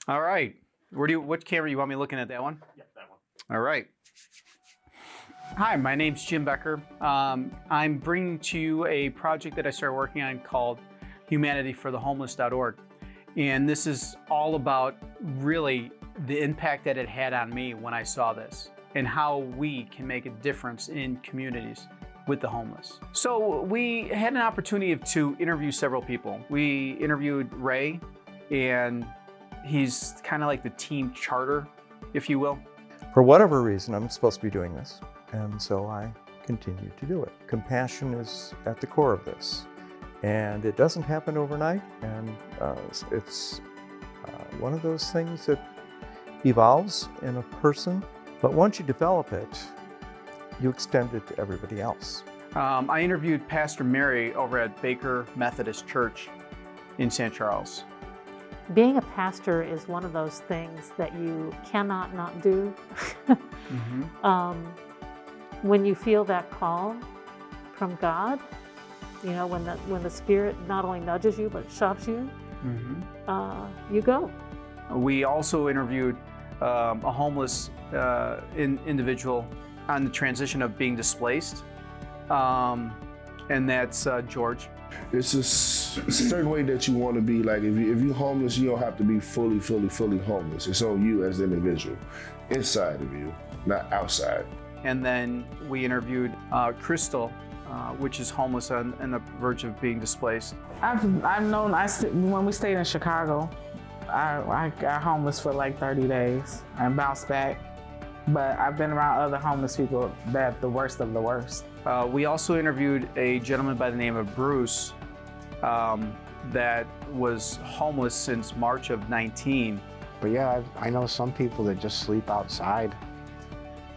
All right. What camera you want me looking at? That one? Yeah, that one. All right. Hi, my name's Jim Becker. I'm bringing to you a project that I started working on called humanityforthehomeless.org. And this is all about really the impact that it had on me when I saw this and how we can make a difference in communities with the homeless. So we had an opportunity to interview several people. We interviewed Ray, and he's kind of like the team charter, if you will. For whatever reason, I'm supposed to be doing this, and so I continue to do it. Compassion is at the core of this, and it doesn't happen overnight, and it's one of those things that evolves in a person, but once you develop it, you extend it to everybody else. I interviewed Pastor Mary over at Baker Methodist Church in St. Charles. Being a pastor is one of those things that you cannot not do. When you feel that call from God, you know, when the Spirit not only nudges you but shoves you, you go. We also interviewed a homeless individual on the transition of being displaced, and that's George. It's a certain way that you want to be. Like if you're homeless, you don't have to be fully homeless. It's on you as the individual, inside of you, not outside. And then we interviewed Crystal, which is homeless on the verge of being displaced. I've known, when we stayed in Chicago, I got homeless for like 30 days and bounced back. But I've been around other homeless people that the worst of the worst. We also interviewed a gentleman by the name of Bruce that was homeless since March of 19. But yeah, I know some people that just sleep outside.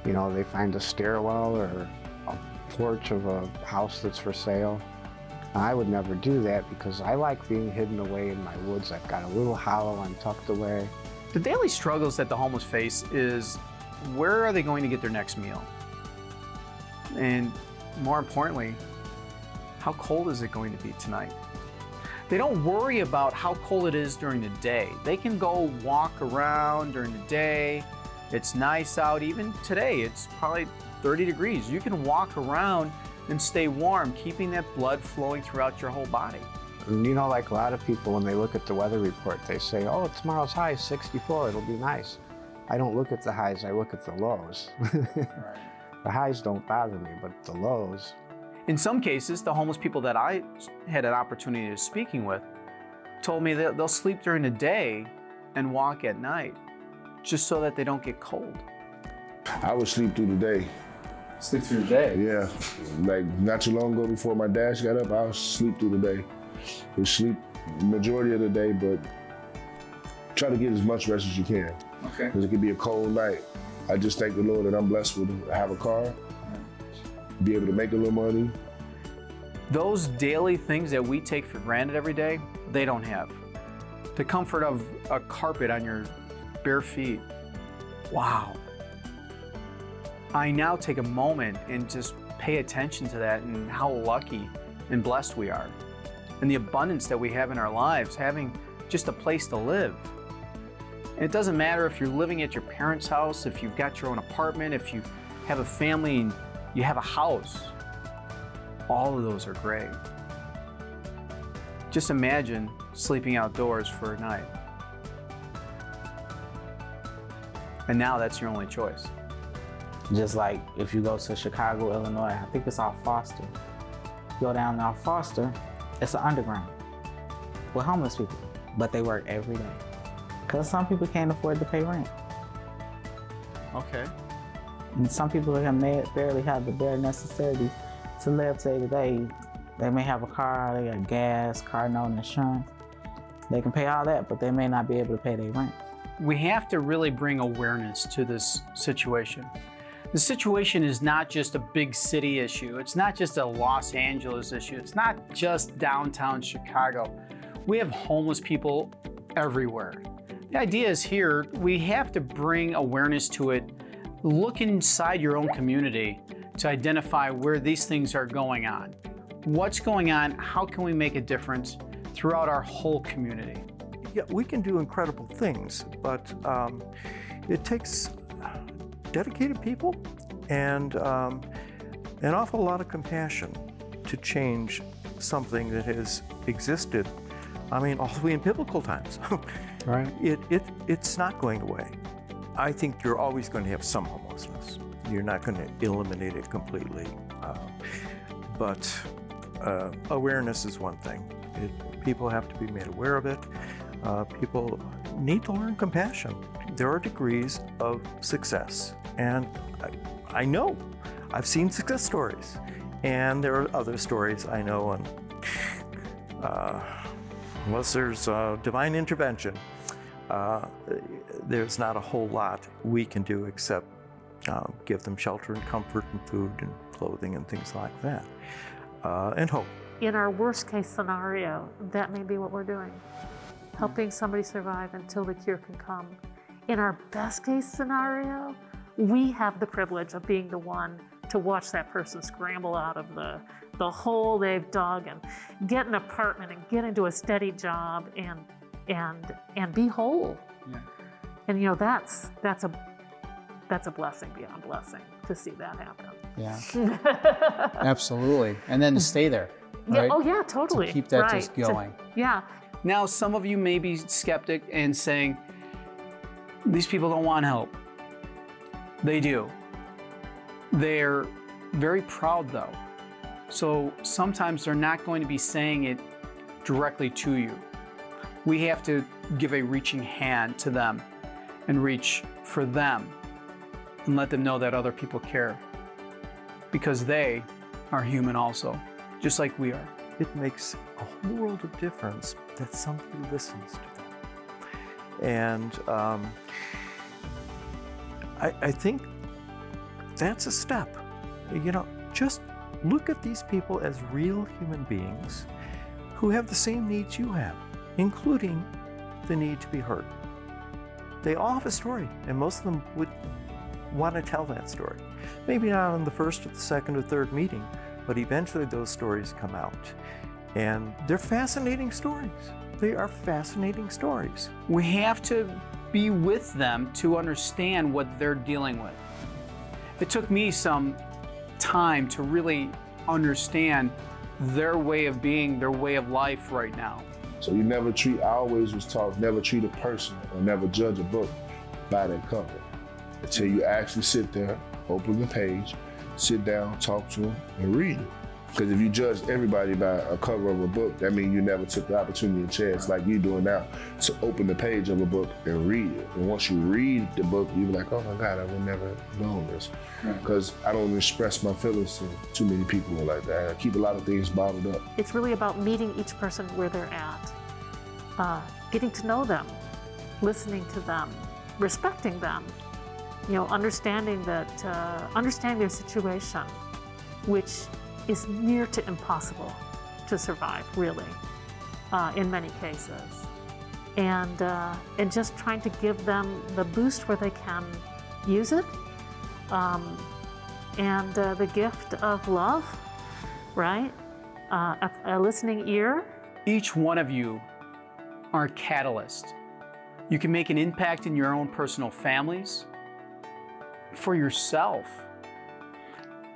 You know, they find a stairwell or a porch of a house that's for sale. I would never do that because I like being hidden away in my woods. I've got a little hollow, I'm tucked away. The daily struggles that the homeless face is, where are they going to get their next meal? And more importantly, how cold is it going to be tonight? They don't worry about how cold it is during the day. They can go walk around during the day. It's nice out. Even today, it's probably 30 degrees. You can walk around and stay warm, keeping that blood flowing throughout your whole body. And you know, like a lot of people, when they look at the weather report, they say, oh, tomorrow's high is 64, it'll be nice. I don't look at the highs, I look at the lows. The highs don't bother me, but the lows. In some cases, the homeless people that I had an opportunity of speaking with told me that they'll sleep during the day and walk at night just so that they don't get cold. I would sleep through the day. Sleep through the day? Yeah, like not too long ago before my dash got up, I would sleep through the day. We sleep majority of the day, but try to get as much rest as you can. Okay. Because it could be a cold night. I just thank the Lord that I'm blessed with to have a car, be able to make a little money. Those daily things that we take for granted every day, they don't have. The comfort of a carpet on your bare feet. Wow. I now take a moment and just pay attention to that and how lucky and blessed we are. And the abundance that we have in our lives, having just a place to live. And it doesn't matter if you're living at your parents' house, if you've got your own apartment, if you have a family and you have a house. All of those are great. Just imagine sleeping outdoors for a night. And now that's your only choice. Just like if you go to Chicago, Illinois, I think it's off Foster. Go down to off Foster, it's an underground with homeless people, but they work every day. Because some people can't afford to pay rent. Okay. And some people can barely have the bare necessity to live day to day. They may have a car, they got gas, car note, insurance. They can pay all that, but they may not be able to pay their rent. We have to really bring awareness to this situation. The situation is not just a big city issue. It's not just a Los Angeles issue. It's not just downtown Chicago. We have homeless people everywhere. The idea is here, we have to bring awareness to it. Look inside your own community to identify where these things are going on. What's going on? How can we make a difference throughout our whole community? yeah, we can do incredible things, but it takes dedicated people and an awful lot of compassion to change something that has existed, I mean, all the way in biblical times. Right. It's not going away. I think you're always going to have some homelessness. You're not going to eliminate it completely. But awareness is one thing. People have to be made aware of it. People need to learn compassion. There are degrees of success. And I know, I've seen success stories. And there are other stories I know, and unless there's divine intervention, there's not a whole lot we can do except give them shelter and comfort and food and clothing and things like that, and hope. In our worst case scenario, that may be what we're doing, helping somebody survive until the cure can come. In our best case scenario, we have the privilege of being the one to watch that person scramble out of the hole they've dug and get an apartment and get into a steady job and be whole. Yeah. And that's a blessing beyond blessing to see that happen. Yeah, absolutely. And then to stay there, right? Yeah, oh yeah, totally. To keep that right. just going. Yeah. Now, some of you may be skeptic and saying, these people don't want help. They do. They're very proud though. So sometimes they're not going to be saying it directly to you. We have to give a reaching hand to them and reach for them and let them know that other people care, because they are human also, just like we are. It makes a whole world of difference that somebody listens to them. And I think that's a step. Just look at these people as real human beings who have the same needs you have, including the need to be heard. They all have a story, and most of them would want to tell that story. Maybe not on the first or the second or third meeting, but eventually those stories come out. And they're fascinating stories. They are fascinating stories. We have to be with them to understand what they're dealing with. It took me some time to really understand their way of being, their way of life right now. So I always was taught, never treat a person or never judge a book by their cover. Until you actually sit there, open the page, sit down, talk to them, and read it. Because if you judge everybody by a cover of a book, that means you never took the opportunity and chance like you're doing now to open the page of a book and read it. And once you read the book, you'll be like, oh my God, I would never known this. Because I don't express my feelings to too many people like that. I keep a lot of things bottled up. It's really about meeting each person where they're at, getting to know them, listening to them, respecting them, understanding their situation, which is near to impossible to survive, really, in many cases. And just trying to give them the boost where they can use it, and the gift of love, right? A listening ear. Each one of you are a catalyst. You can make an impact in your own personal families, for yourself,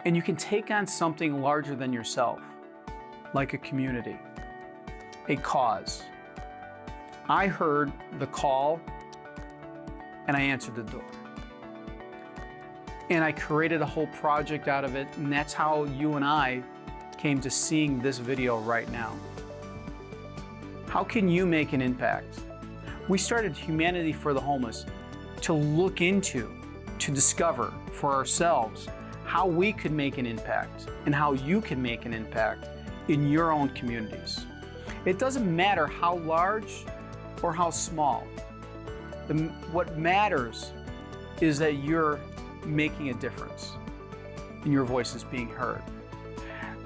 and you can take on something larger than yourself, like a community, a cause. I heard the call and I answered the door. And I created a whole project out of it, and that's how you and I came to seeing this video right now. How can you make an impact? We started Humanity for the Homeless to look into, to discover for ourselves how we could make an impact and how you can make an impact in your own communities. It doesn't matter how large or how small. What matters is that you're making a difference and your voice is being heard.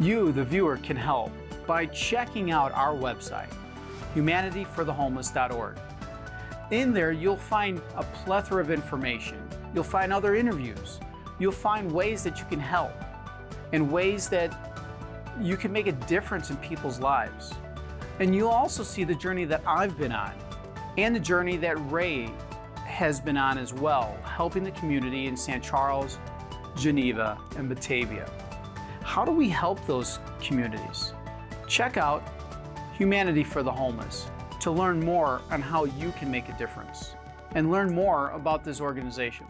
You, the viewer, can help by checking out our website, humanityforthehomeless.org. In there, you'll find a plethora of information. You'll find other interviews. You'll find ways that you can help and ways that you can make a difference in people's lives. And you'll also see the journey that I've been on and the journey that Ray has been on as well, helping the community in St. Charles, Geneva, and Batavia. How do we help those communities? Check out Humanity for the Homeless to learn more on how you can make a difference and learn more about this organization.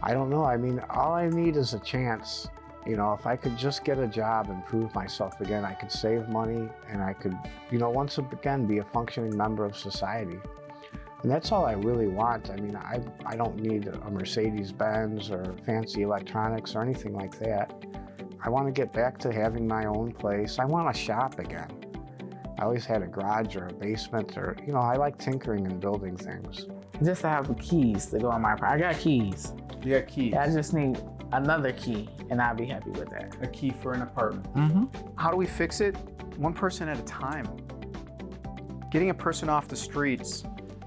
I don't know. I mean, all I need is a chance. You know, if I could just get a job and prove myself again, I could save money and I could, you know, once again be a functioning member of society. And that's all I really want. I mean, I don't need a Mercedes-Benz or fancy electronics or anything like that. I want to get back to having my own place. I want to shop again. I always had a garage or a basement or, you know, I like tinkering and building things. Just to have the keys to go on my property. I got keys. You got keys. I just need another key, and I'll be happy with that. A key for an apartment. Mm-hmm. How do we fix it? One person at a time. Getting a person off the streets,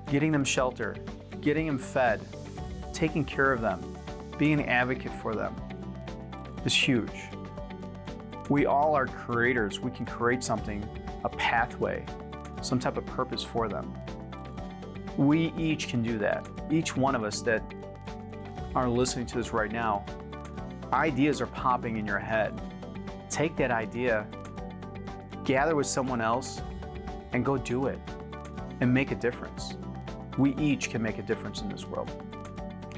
getting them shelter, getting them fed, taking care of them, being an advocate for them is huge. We all are creators. We can create something, a pathway, some type of purpose for them. We each can do that. Each one of us that are listening to this right now, ideas are popping in your head. Take that idea, gather with someone else, and go do it and make a difference. We each can make a difference in this world,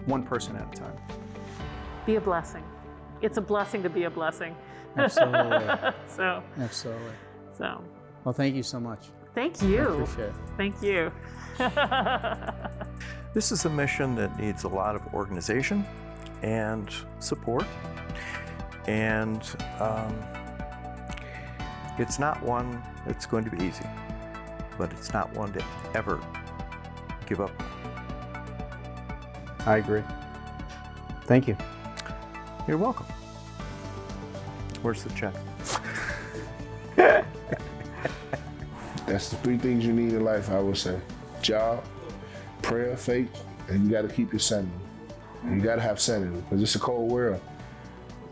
one person at a time. Be a blessing. It's a blessing to be a blessing. Absolutely. So, Absolutely. so Well, thank you so much. thank I you. appreciate it. Thank you. This is a mission that needs a lot of organization and support. And it's not one that's going to be easy, but it's not one to ever give up. I agree. Thank you. You're welcome. Where's the check? That's the three things you need in life, I would say. Job, prayer, faith, and you gotta keep your sanity. And you gotta have sanity, because it's a cold world.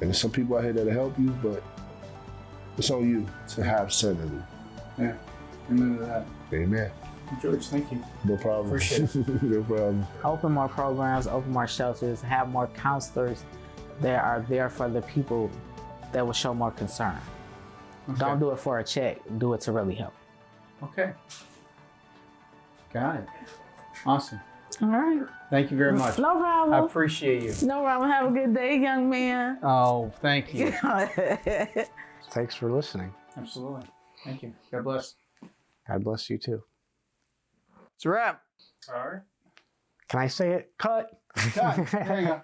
And there's some people out here that'll help you, but it's on you to have sanity. Yeah. Amen to that. Amen. George, thank you. No problem. Appreciate it. No problem. Open more programs, open more shelters, have more counselors that are there for the people that will show more concern. Okay. Don't do it for a check, do it to really help. Okay. Got it. Awesome. All right. Thank you very much. No I problem. appreciate you. No problem. Have a good day, young man. Oh, thank you. Thanks for listening. Absolutely. Thank you. God bless. God bless you too. It's a wrap. All right. Can I say it? Cut. Cut. There you go.